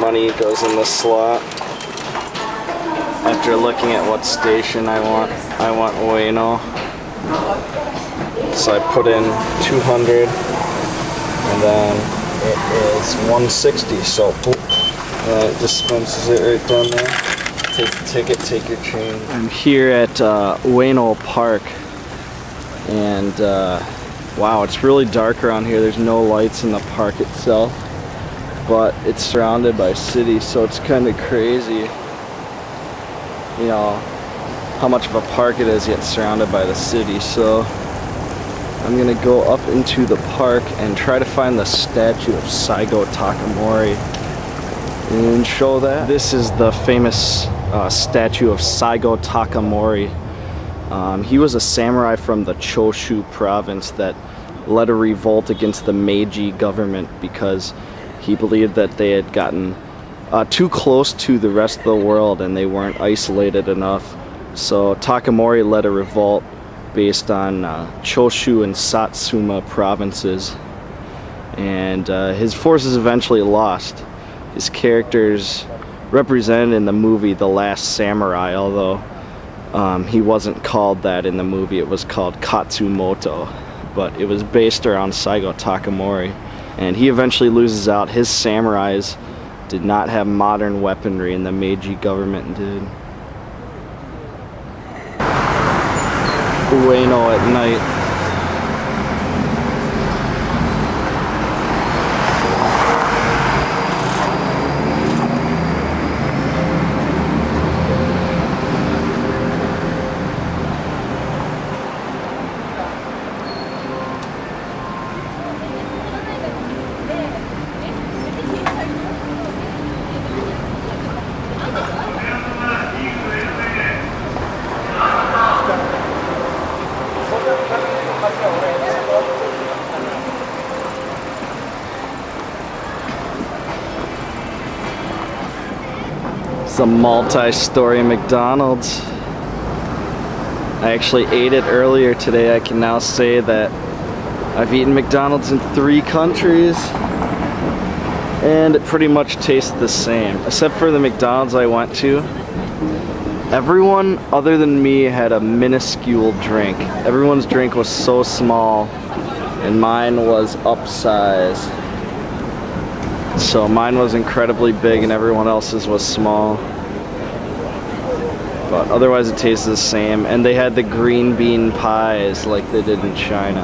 Money goes in the slot. After looking at what station I want Ueno. So I put in 200 and then it is 160, so it dispenses it right down there. Take the ticket, take your change. I'm here at Ueno Park and wow, it's really dark around here. There's no lights in the park itself, but it's surrounded by cities, so it's kind of crazy, you know, how much of a park it is yet surrounded by the city. So I'm gonna go up into the park and try to find the statue of Saigo Takamori and show that. This is the famous statue of Saigo Takamori. He was a samurai from the Choshu province that led a revolt against the Meiji government because he believed that they had gotten too close to the rest of the world and they weren't isolated enough. So Takamori led a revolt based on Choshu and Satsuma provinces, and his forces eventually lost. His character's represented in the movie The Last Samurai, although he wasn't called that in the movie. It was called Katsumoto, but it was based around Saigo Takamori, and he eventually loses out. His samurais did not have modern weaponry, and the Meiji government did. Ueno at night. It's a multi-story McDonald's. I actually ate it earlier today. I can now say that I've eaten McDonald's in 3 countries and it pretty much tastes the same. Except for the McDonald's I went to, everyone other than me had a minuscule drink. Everyone's drink was so small and mine was upsized. So mine was incredibly big and everyone else's was small. But otherwise it tastes the same. And they had the green bean pies like they did in China.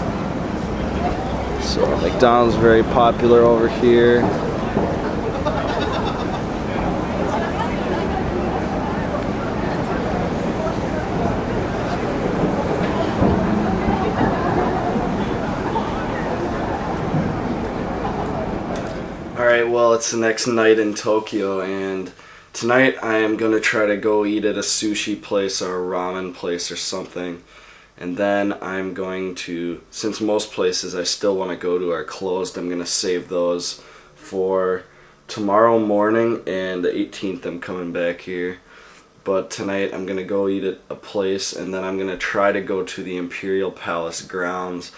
So McDonald's is very popular over here. Alright, well, it's the next night in Tokyo, and tonight I am going to try to go eat at a sushi place or a ramen place or something. And then I'm going to, since most places I still want to go to are closed, I'm going to save those for tomorrow morning, and the 18th I'm coming back here. But tonight I'm going to go eat at a place, and then I'm going to try to go to the Imperial Palace grounds.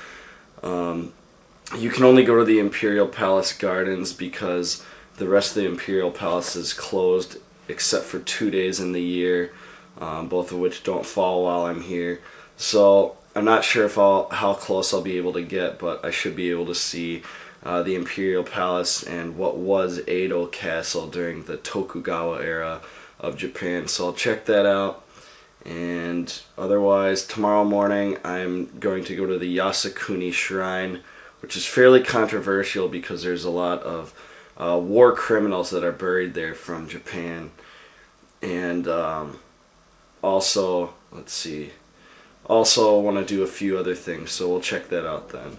You can only go to the Imperial Palace Gardens because the rest of the Imperial Palace is closed except for 2 days in the year, both of which don't fall while I'm here. So I'm not sure if how close I'll be able to get, but I should be able to see the Imperial Palace and what was Edo Castle during the Tokugawa era of Japan. So I'll check that out. And otherwise, tomorrow morning I'm going to go to the Yasukuni Shrine, which is fairly controversial because there's a lot of war criminals that are buried there from Japan. And also, let's see, also want to do a few other things, so we'll check that out then.